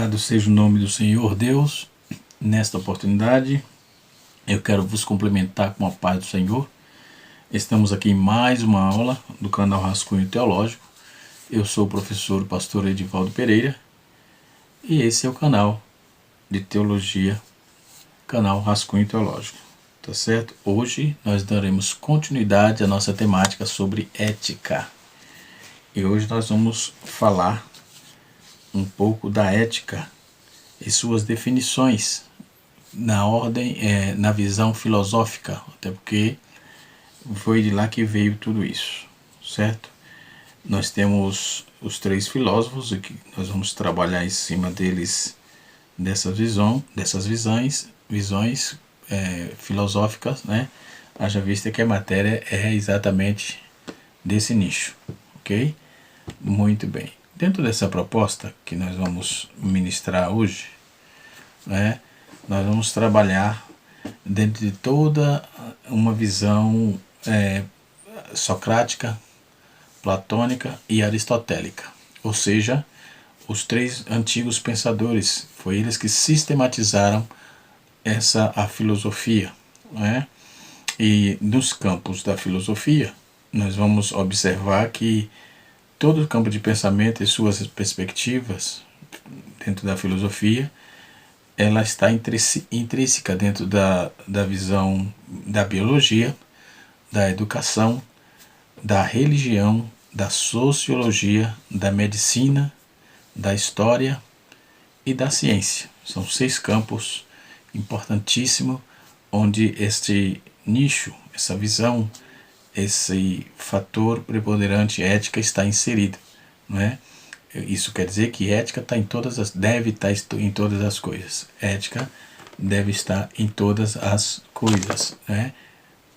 Louvado seja o nome do Senhor Deus. Nesta oportunidade, eu quero vos cumprimentar com a paz do Senhor. Estamos aqui em mais uma aula do canal Rascunho Teológico. Eu sou o professor e pastor Edivaldo Pereira e esse é o canal de teologia, canal Rascunho Teológico. Tá certo? Hoje nós daremos continuidade à nossa temática sobre ética. E hoje nós vamos falar um pouco da ética e suas definições na ordem, na visão filosófica, até porque foi de lá que veio tudo isso, certo? Nós temos os três filósofos e que nós vamos trabalhar em cima deles, dessas visões filosóficas, né? Haja vista que a matéria é exatamente desse nicho, ok? Muito bem. Dentro dessa proposta que nós vamos ministrar hoje, né, nós vamos trabalhar dentro de toda uma visão socrática, platônica e aristotélica. Ou seja, os três antigos pensadores, foi eles que sistematizaram a filosofia, né? E nos campos da filosofia, nós vamos observar que todo o campo de pensamento e suas perspectivas dentro da filosofia, ela está intrínseca dentro da visão da biologia, da educação, da religião, da sociologia, da medicina, da história e da ciência. São 6 campos importantíssimos onde este nicho, essa visão, esse fator preponderante ética está inserido, não é? Isso quer dizer que ética está deve estar em todas as coisas. Ética deve estar em todas as coisas, né?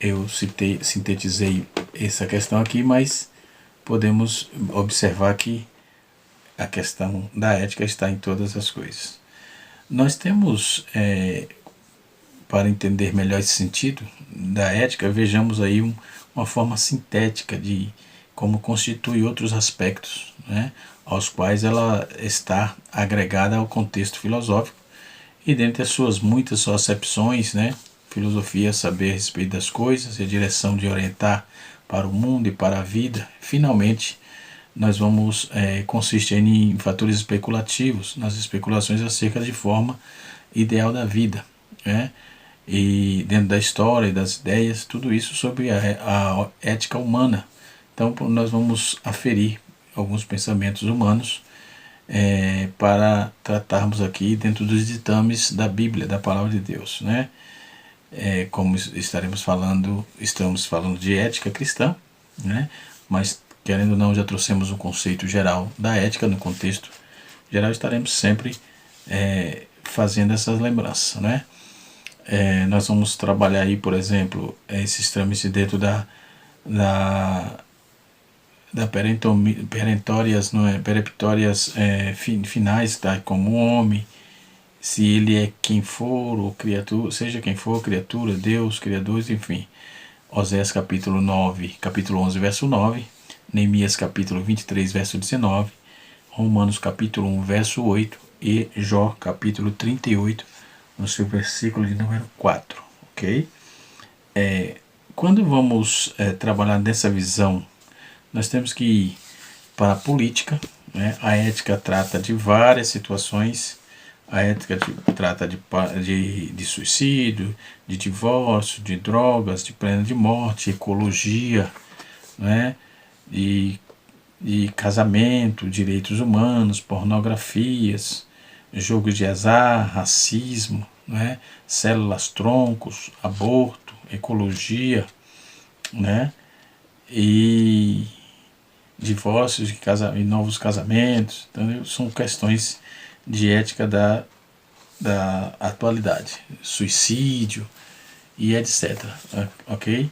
Eu sintetizei essa questão aqui, mas podemos observar que a questão da ética está em todas as coisas. Nós temos, para entender melhor esse sentido da ética, vejamos aí uma forma sintética de como constitui outros aspectos, né, aos quais ela está agregada ao contexto filosófico e dentre as suas muitas acepções, né, filosofia, saber a respeito das coisas e a direção de orientar para o mundo e para a vida. Finalmente, nós vamos consistir em fatores especulativos, nas especulações acerca de forma ideal da vida, né? E dentro da história e das ideias, tudo isso sobre a ética humana. Então nós vamos aferir alguns pensamentos humanos para tratarmos aqui dentro dos ditames da Bíblia, da Palavra de Deus, né? Como estamos falando de ética cristã, né? Mas querendo ou não, já trouxemos um conceito geral da ética. No contexto geral estaremos sempre fazendo essas lembranças, né? Nós vamos trabalhar aí, por exemplo, esses trâmites dentro da peremptórias, finais, tá? Como homem, se ele é quem for, ou criatura, seja quem for, criatura, Deus, Criador, enfim. Oséias capítulo 9, capítulo 11, verso 9, Neemias capítulo 23, verso 19, Romanos capítulo 1, verso 8 e Jó capítulo 38, no seu versículo de número 4, ok? Quando vamos trabalhar nessa visão, nós temos que ir para a política, né? A ética trata de várias situações. A ética trata de suicídio, de divórcio, de drogas, de pena de morte, ecologia, né? de casamento, direitos humanos, pornografias, jogos de azar, racismo, né? Células troncos, aborto, ecologia, né? E divórcios e novos casamentos. Então são questões de ética da atualidade, suicídio e etc, ok?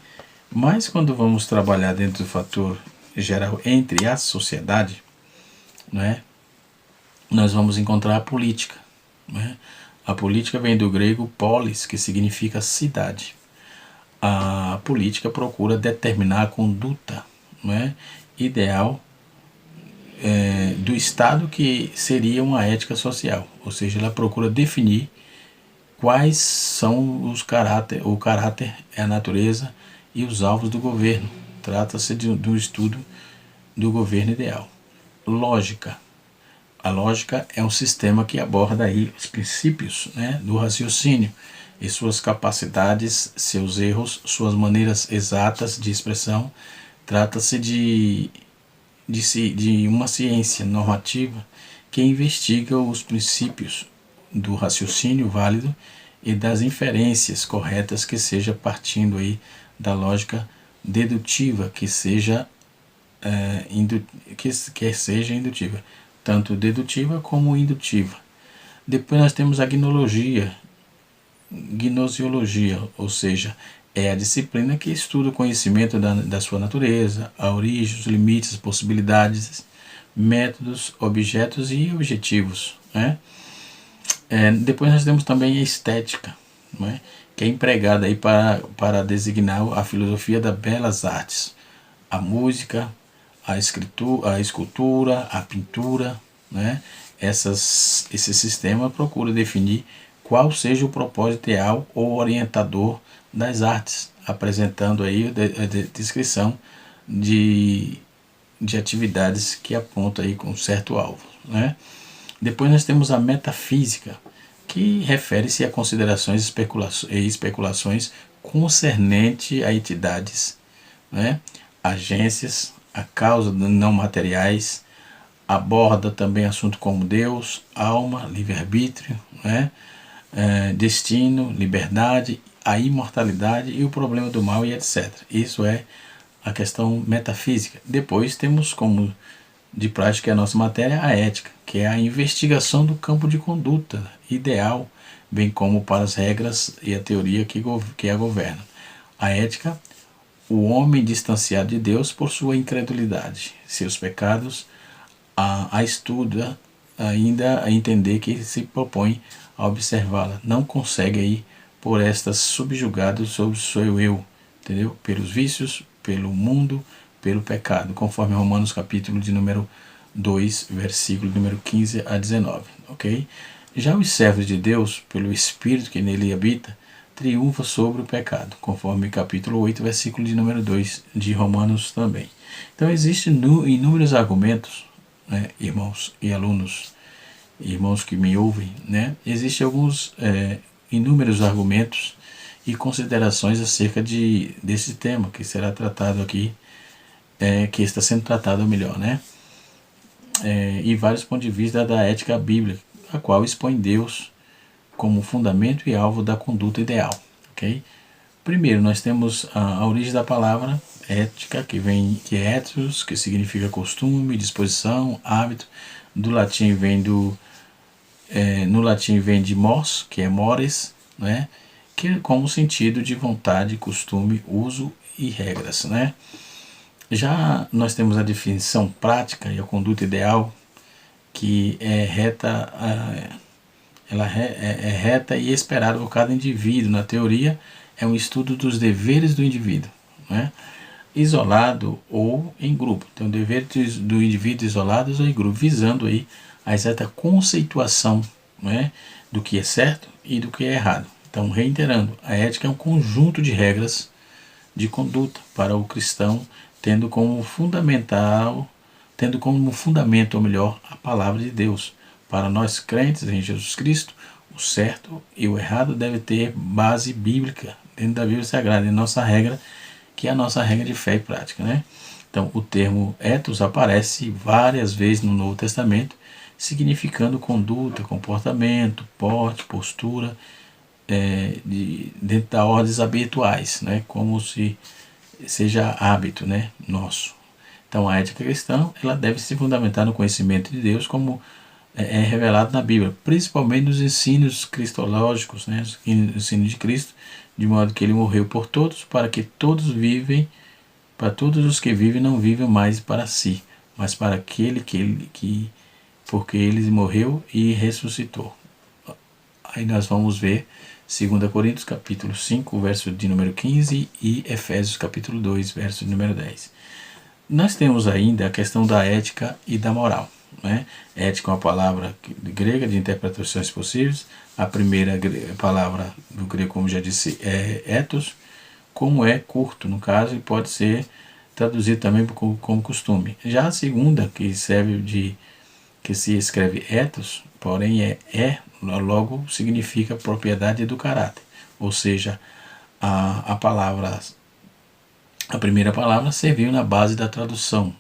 Mas quando vamos trabalhar dentro do fator geral entre a sociedade, né, nós vamos encontrar a política, né? A política vem do grego polis, que significa cidade. A política procura determinar a conduta, né, ideal do Estado, que seria uma ética social, ou seja, ela procura definir quais são o caráter, a natureza e os alvos do governo. Trata-se de um estudo do governo ideal. Lógica. A lógica é um sistema que aborda aí os princípios, né, do raciocínio e suas capacidades, seus erros, suas maneiras exatas de expressão. Trata-se de uma ciência normativa que investiga os princípios do raciocínio válido e das inferências corretas, que seja partindo aí da lógica dedutiva, que seja seja indutiva, tanto dedutiva como indutiva. Depois nós temos a gnosiologia, ou seja, é a disciplina que estuda o conhecimento da sua natureza, a origem, os limites, possibilidades, métodos, objetos e objetivos, né? Depois nós temos também a estética, né, que é empregada aí para designar a filosofia das belas artes, a música, a escultura, a pintura, né? Esse sistema procura definir qual seja o propósito ideal ou orientador das artes, apresentando aí a descrição de atividades que apontam aí com um certo alvo, né? Depois nós temos a metafísica, que refere-se a considerações e especulações concernente a entidades, né, agências, a causa não materiais, aborda também assuntos como Deus, alma, livre-arbítrio, né, destino, liberdade, a imortalidade e o problema do mal e etc. Isso é a questão metafísica. Depois temos como de prática a nossa matéria, a ética, que é a investigação do campo de conduta ideal, bem como para as regras e a teoria que a governa. A ética, o homem distanciado de Deus por sua incredulidade, seus pecados, a estuda ainda a entender que se propõe a observá-la, não consegue aí por estas subjugado sobre o seu eu, entendeu? Pelos vícios, pelo mundo, pelo pecado, conforme Romanos capítulo de número 2, versículo número 15 a 19, ok? Já os servos de Deus, pelo Espírito que nele habita, triunfa sobre o pecado, conforme capítulo 8, versículo de número 2 de Romanos também. Então existem inúmeros argumentos, né, irmãos e alunos, irmãos que me ouvem, né? Existem alguns inúmeros argumentos e considerações acerca desse tema que será tratado aqui, que está sendo tratado melhor, né? E vários pontos de vista da ética bíblica, a qual expõe Deus como fundamento e alvo da conduta ideal, ok? Primeiro, nós temos a origem da palavra ética, que é ethos, que significa costume, disposição, hábito. Do latim vem no latim vem de mors, que é mores, né? Que com o sentido de vontade, costume, uso e regras, né? Já nós temos a definição prática e a conduta ideal, que é reta, ela é reta e esperada por cada indivíduo. Na teoria, é um estudo dos deveres do indivíduo, né? Isolado ou em grupo. Então, deveres do indivíduo isolados ou em grupo, visando aí a exata conceituação, né, do que é certo e do que é errado. Então, reiterando, a ética é um conjunto de regras de conduta para o cristão, tendo como fundamento, ou melhor, a palavra de Deus. Para nós crentes em Jesus Cristo, o certo e o errado deve ter base bíblica dentro da Bíblia Sagrada, em nossa regra, que é a nossa regra de fé e prática, né? Então, o termo ethos aparece várias vezes no Novo Testamento, significando conduta, comportamento, porte, postura, dentro das ordens habituais, né? Como se seja hábito, né, nosso. Então, a ética cristã, ela deve se fundamentar no conhecimento de Deus, como é revelado na Bíblia, principalmente nos ensinos cristológicos, né, os ensinos de Cristo, de modo que ele morreu por todos, para todos os que vivem não vivam mais para si, mas para aquele porque ele morreu e ressuscitou. Aí nós vamos ver 2 Coríntios capítulo 5, verso de número 15 e Efésios capítulo 2, verso de número 10. Nós temos ainda a questão da ética e da moral. Né? Ética é uma palavra grega de interpretações possíveis. A primeira palavra do grego, como já disse, é ethos, como é curto, no caso, e pode ser traduzido também como costume. Já a segunda, que serve de, que se escreve ethos, porém logo significa propriedade do caráter. Ou seja, a palavra, a primeira palavra serviu na base da tradução,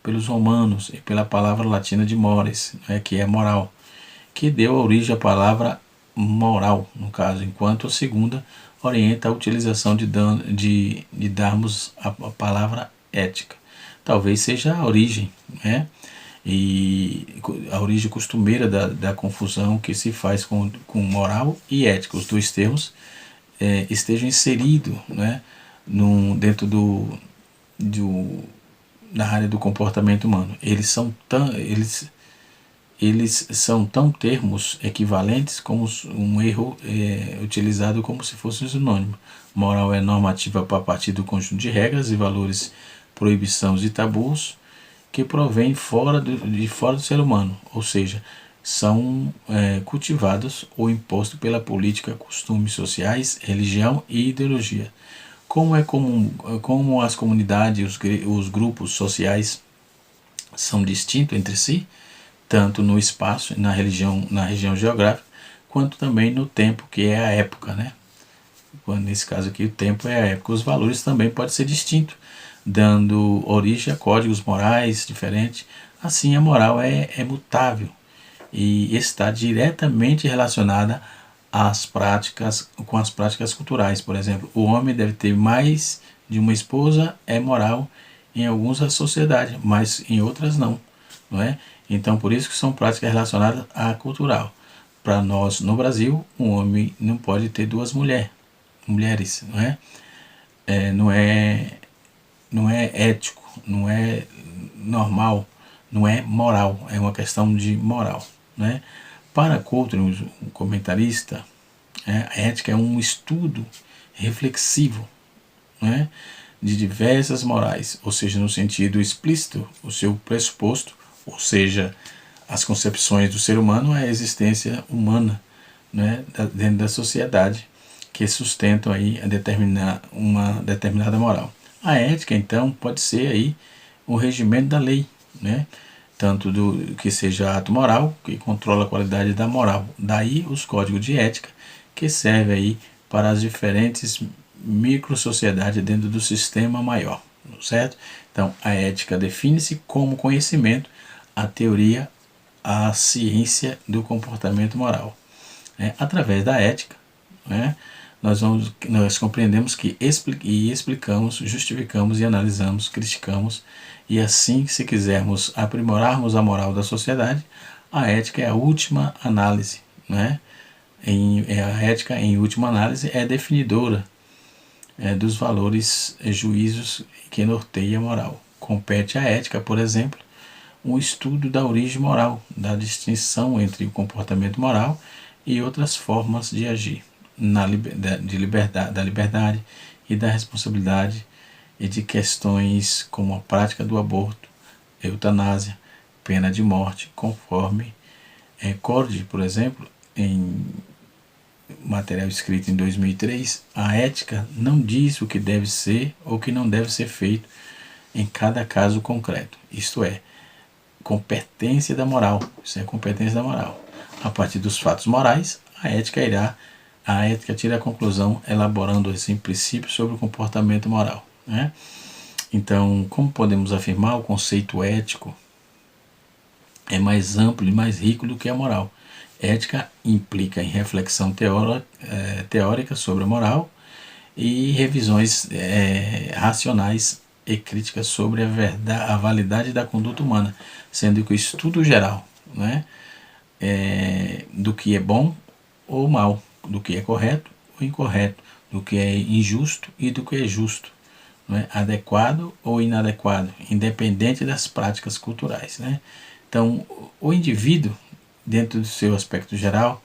pelos romanos e pela palavra latina de mores, né, que é moral, que deu origem à palavra moral, no caso, enquanto a segunda orienta a utilização de darmos a palavra ética. Talvez seja a origem, né? E a origem costumeira da confusão que se faz com moral e ética. Os dois termos estejam inseridos, né, dentro na área do comportamento humano. Eles são tão termos equivalentes como um erro utilizado como se fosse um sinônimo. Moral é normativa a partir do conjunto de regras e valores, proibições e tabus que provém de fora do ser humano, ou seja, são cultivados ou impostos pela política, costumes sociais, religião e ideologia. Como as comunidades, os grupos sociais são distintos entre si, tanto no espaço, na região geográfica, quanto também no tempo, que é a época, né? Nesse caso aqui, o tempo é a época. Os valores também podem ser distintos, dando origem a códigos morais diferentes. Assim, a moral é mutável e está diretamente relacionada com as práticas culturais. Por exemplo, o homem deve ter mais de uma esposa, é moral em algumas sociedades, mas em outras não, não é? Então, por isso que são práticas relacionadas à cultural. Para nós, no Brasil, um homem não pode ter duas mulheres, não é? Não é ético, não é normal, não é moral, é uma questão de moral, né? Para Coulter, um comentarista, a ética é um estudo reflexivo, né, de diversas morais, ou seja, no sentido explícito, o seu pressuposto, ou seja, as concepções do ser humano, a existência humana, né, dentro da sociedade, que sustentam aí uma determinada moral. A ética, então, pode ser aí o regimento da lei, né, tanto do que seja ato moral, que controla a qualidade da moral. Daí os códigos de ética, que servem aí para as diferentes microsociedades dentro do sistema maior, certo? Então, a ética define-se como conhecimento, a teoria, a ciência do comportamento moral. Através da ética, né, nós compreendemos que explicamos, justificamos e analisamos, criticamos, e assim, se quisermos aprimorarmos a moral da sociedade, a ética é a última análise, né? A ética, em última análise, é definidora dos valores, juízos que norteia a moral. Compete à ética, por exemplo, um estudo da origem moral, da distinção entre o comportamento moral e outras formas de agir, da liberdade e da responsabilidade, e de questões como a prática do aborto, eutanásia, pena de morte, conforme Cord, por exemplo, em material escrito em 2003, a ética não diz o que deve ser ou o que não deve ser feito em cada caso concreto. Isto é, competência da moral. Isso é competência da moral. A partir dos fatos morais, a ética tira a conclusão elaborando assim princípios sobre o comportamento moral, né? Então, como podemos afirmar, o conceito ético é mais amplo e mais rico do que a moral. Ética implica em reflexão teórica sobre a moral e revisões racionais e críticas sobre a validade da conduta humana, sendo que o estudo geral, né, do que é bom ou mal, do que é correto ou incorreto, do que é injusto e do que é justo, né, adequado ou inadequado, independente das práticas culturais, né? Então, o indivíduo, dentro do seu aspecto geral,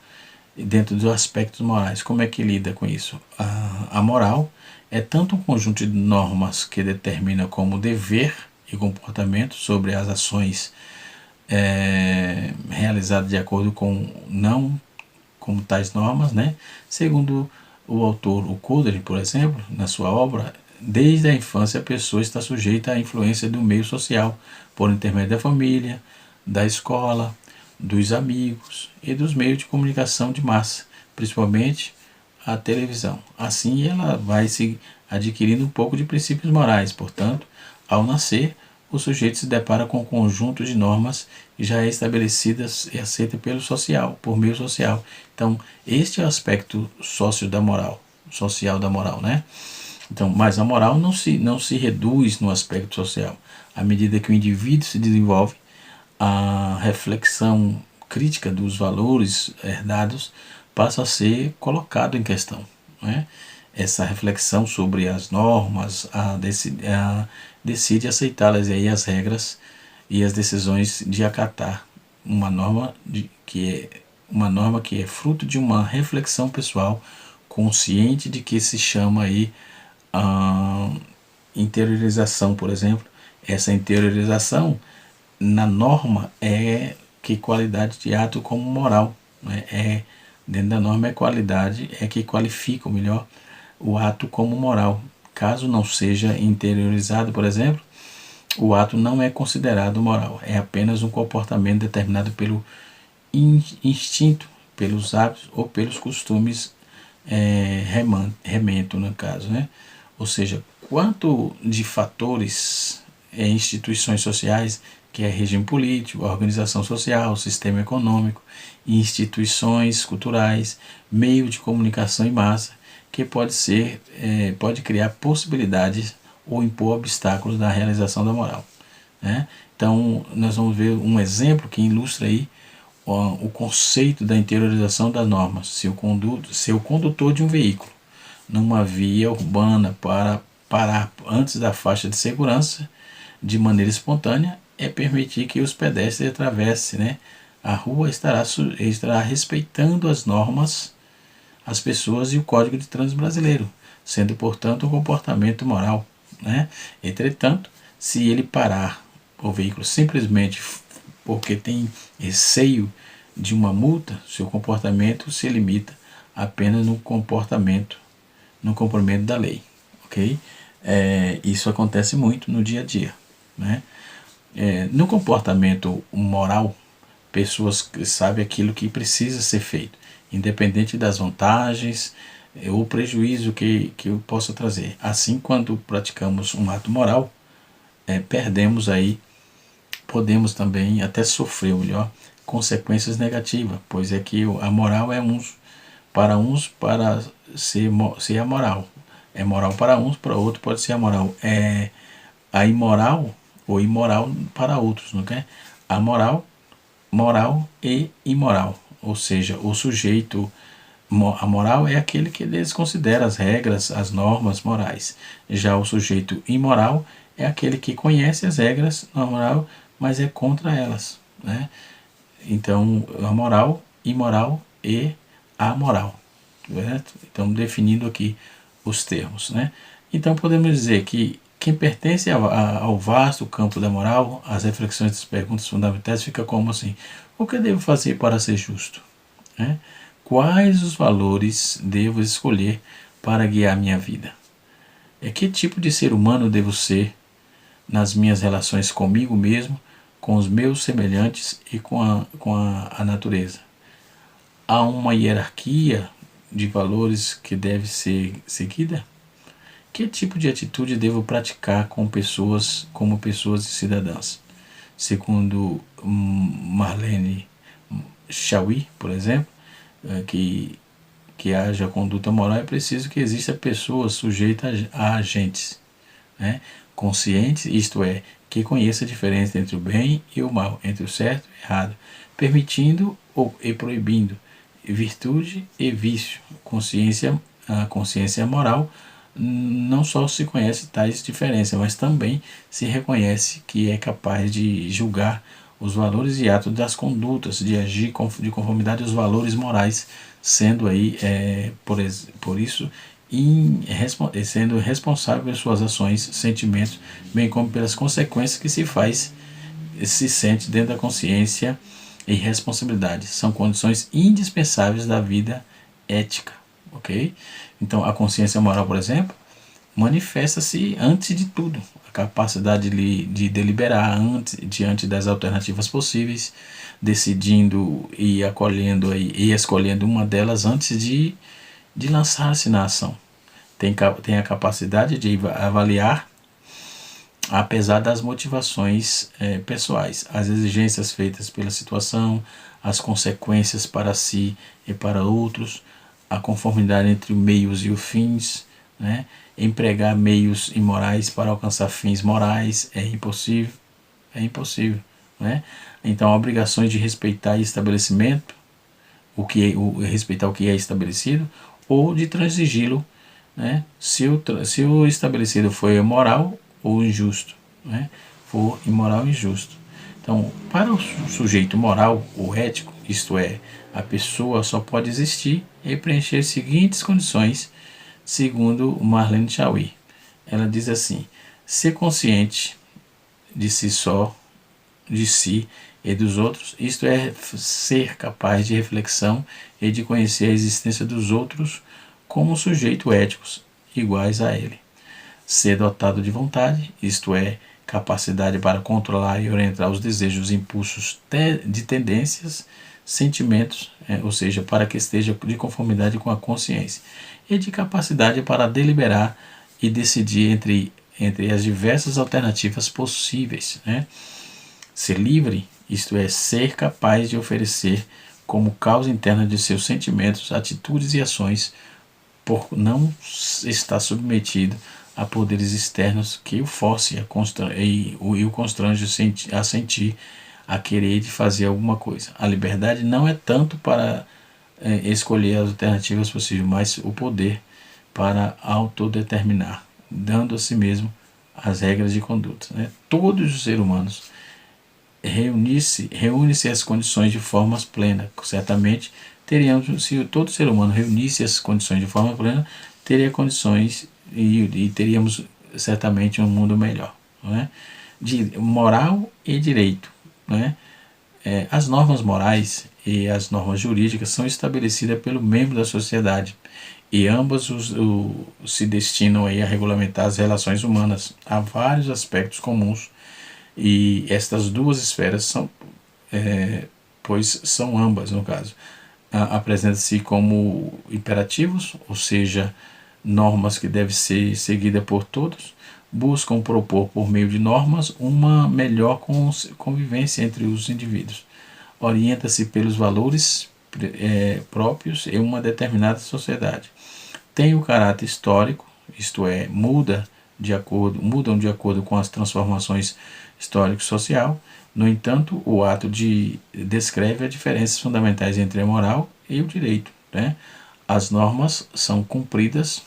dentro dos aspectos morais, como é que lida com isso? A moral é tanto um conjunto de normas que determina como dever e comportamento sobre as ações realizadas de acordo com não como tais normas, né? Segundo o autor, o Coudray, por exemplo, na sua obra, desde a infância a pessoa está sujeita à influência do meio social, por intermédio da família, da escola, dos amigos e dos meios de comunicação de massa, principalmente a televisão. Assim ela vai se adquirindo um pouco de princípios morais, portanto, ao nascer, o sujeito se depara com um conjunto de normas já estabelecidas e aceitas pelo social, por meio social. Então, este é o aspecto social da moral, né? Então, mas a moral não se reduz no aspecto social. À medida que o indivíduo se desenvolve, a reflexão crítica dos valores herdados passa a ser colocado em questão, né? Essa reflexão sobre as normas, decide aceitá-las e aí as regras e as decisões de acatar uma norma que é fruto de uma reflexão pessoal consciente de que se chama aí a interiorização, por exemplo. Essa interiorização na norma é que qualidade de ato como moral, né? Dentro da norma é qualidade, é que qualifica, ou melhor, o ato como moral. Caso não seja interiorizado, por exemplo, o ato não é considerado moral, é apenas um comportamento determinado pelo instinto, pelos hábitos ou pelos costumes remento, no caso, né? Ou seja, quanto de fatores, instituições sociais, que é regime político, organização social, sistema econômico, instituições culturais, meio de comunicação em massa, que pode criar possibilidades ou impor obstáculos na realização da moral, né? Então, nós vamos ver um exemplo que ilustra aí o conceito da interiorização das normas. Se o condutor de um veículo numa via urbana para parar antes da faixa de segurança de maneira espontânea, é permitir que os pedestres atravessem, né? A rua estará respeitando as normas, as pessoas e o Código de Trânsito brasileiro, sendo, portanto, um comportamento moral, né? Entretanto, se ele parar o veículo simplesmente porque tem receio de uma multa, seu comportamento se limita apenas no cumprimento da lei, ok? Isso acontece muito no dia a dia, né? No comportamento moral, pessoas que sabem aquilo que precisa ser feito, independente das vantagens ou prejuízo que eu possa trazer. Assim, quando praticamos um ato moral, podemos também até sofrer, melhor, consequências negativas, pois é que a moral é para ser amoral. É moral para uns, para outros pode ser amoral. É a imoral ou imoral para outros, não é? A moral e imoral, ou seja, o sujeito amoral é aquele que desconsidera as regras, as normas morais. Já o sujeito imoral é aquele que conhece as regras na moral, mas é contra elas, né? Então, a moral, imoral e amoral, certo? Então, definindo aqui os termos, né? Então, podemos dizer que quem pertence ao vasto campo da moral, as reflexões das perguntas fundamentais fica como assim: o que eu devo fazer para ser justo, né? Quais os valores devo escolher para guiar minha vida? Que tipo de ser humano devo ser nas minhas relações comigo mesmo, com os meus semelhantes e com a natureza? Há uma hierarquia de valores que deve ser seguida? Que tipo de atitude devo praticar como pessoas e cidadãs? Segundo Marlene Chauí, por exemplo, que haja conduta moral, é preciso que exista pessoas sujeitas a agentes, né? Conscientes, isto é, que conheça a diferença entre o bem e o mal, entre o certo e o errado, permitindo e proibindo, virtude e vício. A consciência moral não só se conhece tais diferenças, mas também se reconhece que é capaz de julgar os valores e atos das condutas, de agir de conformidade aos valores morais, sendo aí, por isso, sendo responsável pelas suas ações, sentimentos, bem como pelas consequências que se sente dentro da consciência e responsabilidade. São condições indispensáveis da vida ética, ok? Então, a consciência moral, por exemplo, manifesta-se antes de tudo, a capacidade de deliberar diante das alternativas possíveis, decidindo e acolhendo e escolhendo uma delas antes de lançar-se na ação. Tem a capacidade de avaliar, apesar das motivações pessoais, as exigências feitas pela situação, as consequências para si e para outros, a conformidade entre meios e os fins, né? Empregar meios imorais para alcançar fins morais é impossível, né? Então, obrigações de respeitar estabelecimento, respeitar o que é estabelecido, ou de transigi-lo, né? Se o estabelecido for imoral ou injusto, né? For imoral ou injusto. Então, para o sujeito moral ou ético, isto é, a pessoa só pode existir e preencher as seguintes condições, segundo Marlene Chauí. Ela diz assim: ser consciente de si só, de si e dos outros, isto é, ser capaz de reflexão e de conhecer a existência dos outros como sujeitos éticos iguais a ele. Ser dotado de vontade, isto é, capacidade para controlar e orientar os desejos e impulsos de tendências, sentimentos, ou seja, para que esteja de conformidade com a consciência, e de capacidade para deliberar e decidir entre as diversas alternativas possíveis, né? Ser livre, isto é, ser capaz de oferecer como causa interna de seus sentimentos, atitudes e ações, por não estar submetido a poderes externos que o force e o constrange a sentir, a querer de fazer alguma coisa. A liberdade não é tanto para escolher as alternativas possíveis, mas o poder para autodeterminar, dando a si mesmo as regras de conduta, né? Todos os seres humanos reúne-se as condições de forma plena. Certamente teríamos, se todo ser humano reunisse as condições de forma plena, teria condições e teríamos certamente um mundo melhor, não é? De moral e direito, não é? As normas morais e as normas jurídicas são estabelecidas pelo membro da sociedade e ambas se destinam aí a regulamentar as relações humanas. Há vários aspectos comuns e estas duas esferas pois são ambas, no caso, apresentam-se como imperativos, ou seja, normas que devem ser seguidas por todos, buscam propor por meio de normas uma melhor convivência entre os indivíduos, orienta-se pelos valores próprios em uma determinada sociedade. Tem o caráter histórico, isto é, mudam de acordo com as transformações histórico-social. No entanto, o ato descreve as diferenças fundamentais entre a moral e o direito, né? As normas são cumpridas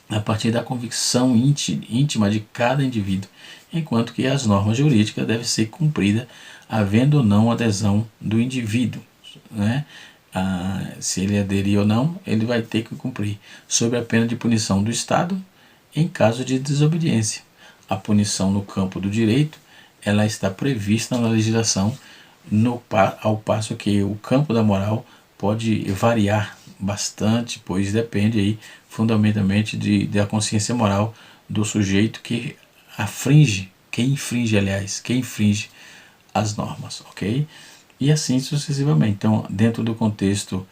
a partir da convicção íntima de cada indivíduo, enquanto que as normas jurídicas devem ser cumpridas havendo ou não adesão do indivíduo, né? Se ele aderir ou não, ele vai ter que cumprir, sob a pena de punição do Estado em caso de desobediência. A punição no campo do direito ela está prevista na legislação, ao passo que o campo da moral pode variar bastante, pois depende aí fundamentalmente da consciência moral do sujeito que infringe as normas, ok? E assim sucessivamente. Então, dentro do contexto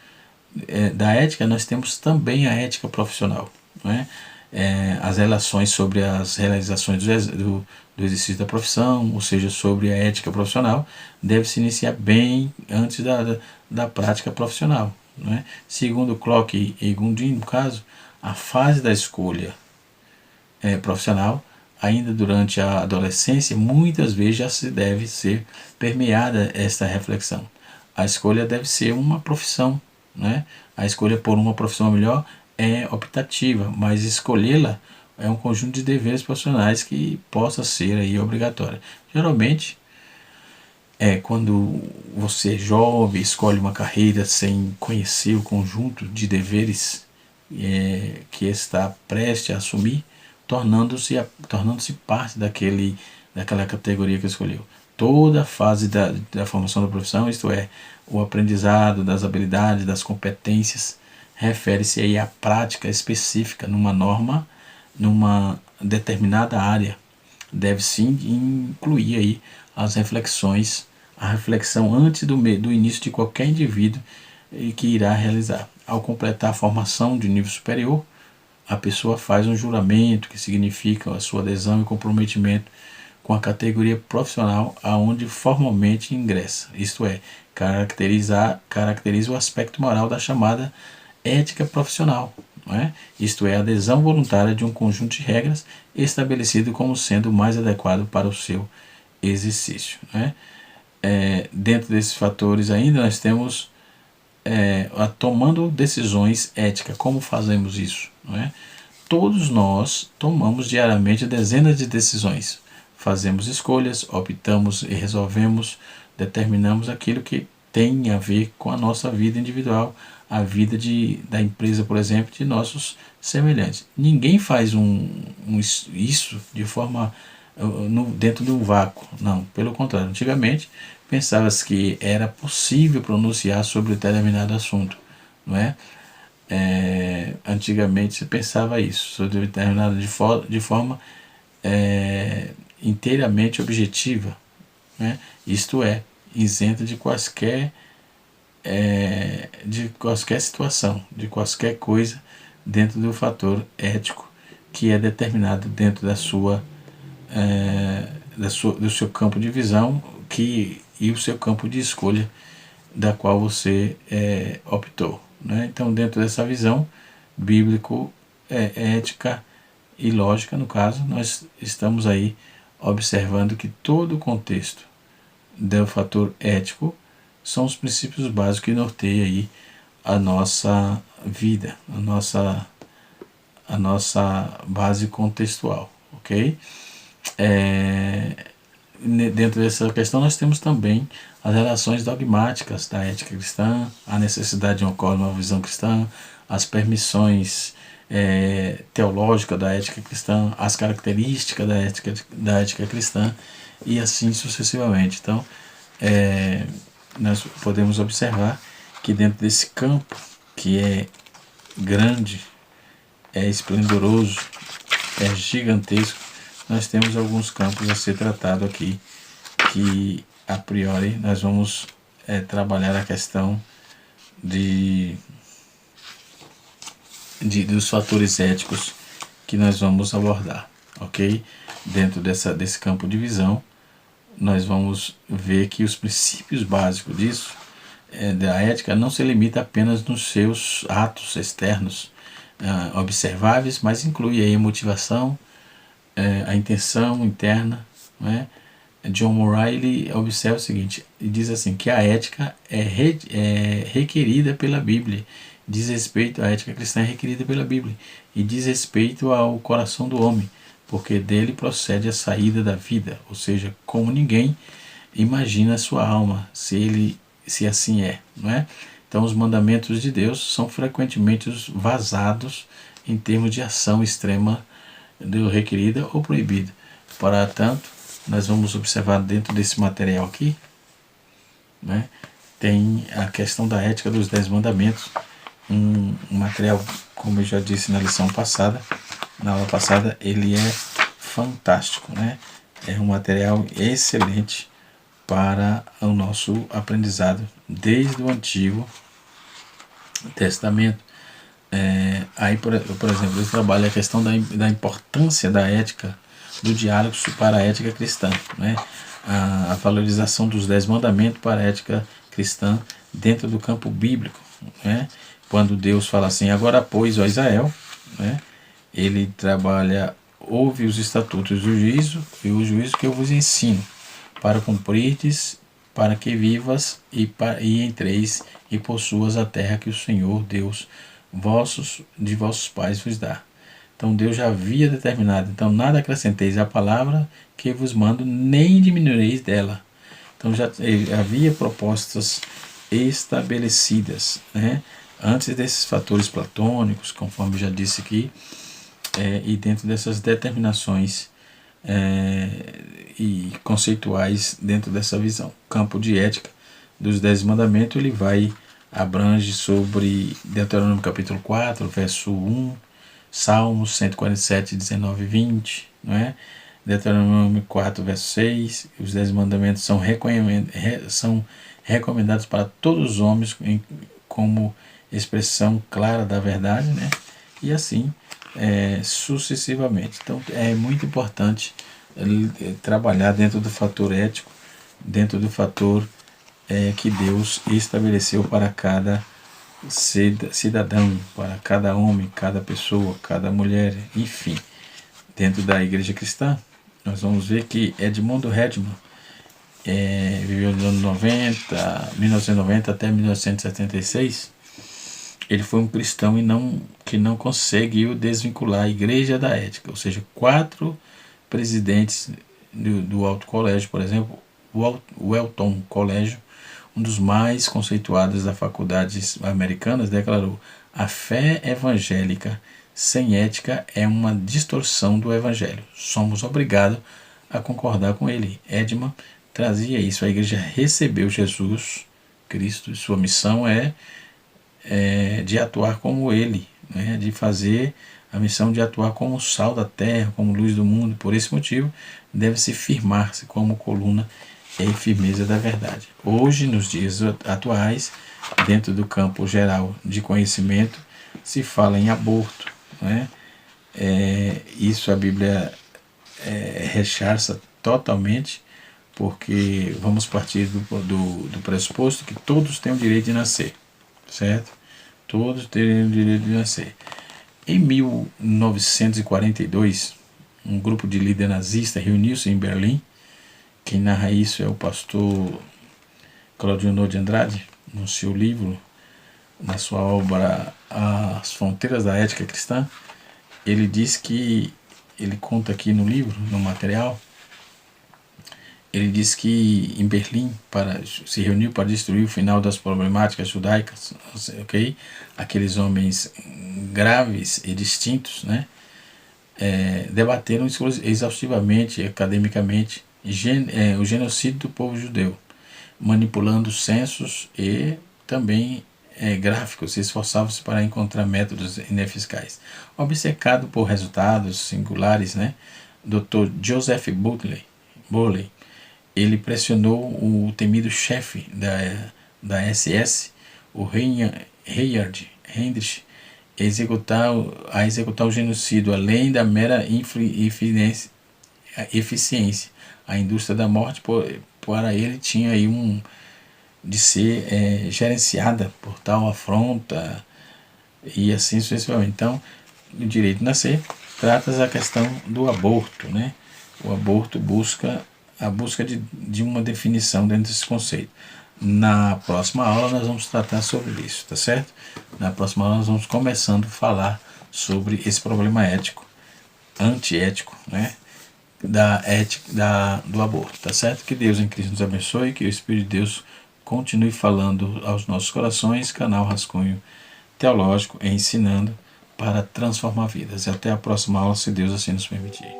da ética, nós temos também a ética profissional, né? As relações sobre as realizações do exercício da profissão, ou seja, sobre a ética profissional, deve se iniciar bem antes da prática profissional, né? Segundo Clock e Gundin, no caso, a fase da escolha profissional, ainda durante a adolescência, muitas vezes já se deve ser permeada esta reflexão. A escolha deve ser uma profissão, né? A escolha por uma profissão melhor é optativa, mas escolhê-la é um conjunto de deveres profissionais que possa ser aí obrigatória. Geralmente, quando você é jovem, escolhe uma carreira sem conhecer o conjunto de deveres que está prestes a assumir, tornando-se parte daquela categoria que escolheu. Toda a fase da formação da profissão, isto é, o aprendizado das habilidades, das competências, refere-se aí à prática específica numa norma, numa determinada área. Deve sim incluir aí as reflexões, a reflexão antes do início de qualquer indivíduo que irá realizar. Ao completar a formação de nível superior, a pessoa faz um juramento, que significa a sua adesão e comprometimento com a categoria profissional aonde formalmente ingressa, isto é, caracteriza o aspecto moral da chamada ética profissional, não é? Isto é, a adesão voluntária de um conjunto de regras estabelecido como sendo o mais adequado para o seu exercício. Não é? Dentro desses fatores ainda nós temos tomando decisões éticas. Como fazemos isso? Não é? Todos nós tomamos diariamente dezenas de decisões. Fazemos escolhas, optamos e resolvemos, determinamos aquilo que tem a ver com a nossa vida individual, a vida da empresa, por exemplo, de nossos semelhantes. Ninguém faz isso de forma dentro de um vácuo. Não, pelo contrário. Antigamente pensava-se que era possível pronunciar sobre determinado assunto, não é? Antigamente se pensava isso, sobre determinado de forma inteiramente objetiva, né? Isto é, isenta de quaisquer situação, de qualquer coisa dentro do fator ético que é determinado dentro do seu campo de visão e o seu campo de escolha da qual você optou, né? Então, dentro dessa visão bíblico, ética e lógica, no caso, nós estamos aí observando que todo o contexto do fator ético são os princípios básicos que norteiam aí a nossa vida, a nossa base contextual, ok? Dentro dessa questão nós temos também as relações dogmáticas da ética cristã, a necessidade de uma visão cristã, as permissões teológicas da ética cristã, as características da ética cristã e assim sucessivamente. Então, nós podemos observar que dentro desse campo que é grande, é esplendoroso, é gigantesco, nós temos alguns campos a ser tratado aqui, que a priori nós vamos trabalhar a questão dos fatores éticos que nós vamos abordar, ok? Dentro desse campo de visão, nós vamos ver que os princípios básicos disso, da ética, não se limita apenas nos seus atos externos observáveis, mas inclui aí a motivação, a intenção interna, não é? John Murray ele observa o seguinte, ele diz assim, que a ética é requerida pela Bíblia, a ética cristã é requerida pela Bíblia, e diz respeito ao coração do homem, porque dele procede a saída da vida, ou seja, como ninguém imagina a sua alma, se assim é, não é? Então os mandamentos de Deus são frequentemente vazados em termos de ação extrema requerida ou proibida. Para tanto, nós vamos observar dentro desse material aqui, né, tem a questão da ética dos 10 mandamentos, um material, como eu já disse na aula passada, ele é fantástico, né? É um material excelente para o nosso aprendizado desde o Antigo Testamento. Aí, por exemplo, eu trabalho a questão da importância da ética, do diálogo para a ética cristã, né? A valorização dos 10 mandamentos para a ética cristã dentro do campo bíblico, né? Quando Deus fala assim, agora pois, ó Israel, né? Ele trabalha, ouve os estatutos do juízo e o juízo que eu vos ensino, para cumprirdes, para que vivas e entreis e possuas a terra que o Senhor Deus de vossos pais vos dá. Então Deus já havia determinado, então nada acrescenteis à palavra que vos mando, nem diminuireis dela. Então já havia propostas estabelecidas, né? Antes desses fatores platônicos, conforme já disse aqui, e dentro dessas determinações e conceituais dentro dessa visão. O campo de ética dos 10 mandamentos, ele abrange sobre Deuteronômio capítulo 4, verso 1, Salmos 147, 19 e 20, não é? Deuteronômio 4, verso 6, os 10 mandamentos são recomendados para todos os homens como expressão clara da verdade, né? E assim sucessivamente. Então é muito importante trabalhar dentro do fator ético, dentro do fator que Deus estabeleceu para cada cidadão, para cada homem, cada pessoa, cada mulher, enfim. Dentro da igreja cristã, nós vamos ver que Edmundo Hedman viveu nos anos 1990 até 1976. Ele foi um cristão que não conseguiu desvincular a igreja da ética. Ou seja, 4 presidentes do Alto Colégio, por exemplo, o Elton Colégio, um dos mais conceituados das faculdades americanas, declarou: a fé evangélica sem ética é uma distorção do evangelho. Somos obrigados a concordar com ele. Edman trazia isso. A igreja recebeu Jesus Cristo e sua missão de atuar como ele, né? De fazer a missão de atuar como sal da terra, como luz do mundo. Por esse motivo, deve-se firmar-se como coluna e firmeza da verdade. Hoje, nos dias atuais, dentro do campo geral de conhecimento, se fala em aborto, né? Isso a Bíblia rechaça totalmente, porque vamos partir do pressuposto que todos têm o direito de nascer, certo? Todos têm o direito de nascer. Em 1942, um grupo de líderes nazistas reuniu-se em Berlim. Quem narra isso é o pastor Claudionor de Andrade, no seu livro, na sua obra As Fronteiras da Ética Cristã. Ele diz que, ele conta aqui no livro, no material, ele diz que em Berlim se reuniu para destruir o final das problemáticas judaicas, ok? Aqueles homens graves e distintos, né? Debateram exaustivamente, academicamente, o genocídio do povo judeu, manipulando censos e também gráficos, se esforçavam-se para encontrar métodos ineficazes. Obcecado por resultados singulares, né? Dr. Joseph Bowley, ele pressionou o temido chefe da SS, o Heinrich, a executar o genocídio, além da mera eficiência. A indústria da morte, para ele, tinha aí de ser gerenciada por tal afronta e assim sucessivamente. Então, o direito de nascer trata a questão do aborto, né? O aborto busca a busca de uma definição dentro desse conceito. Na próxima aula nós vamos tratar sobre isso, tá certo? Na próxima aula nós vamos começando a falar sobre esse problema ético, antiético, né? Da ética do aborto, tá certo? Que Deus em Cristo nos abençoe, que o Espírito de Deus continue falando aos nossos corações. Canal Rascunho Teológico, ensinando para transformar vidas. E até a próxima aula, se Deus assim nos permitir.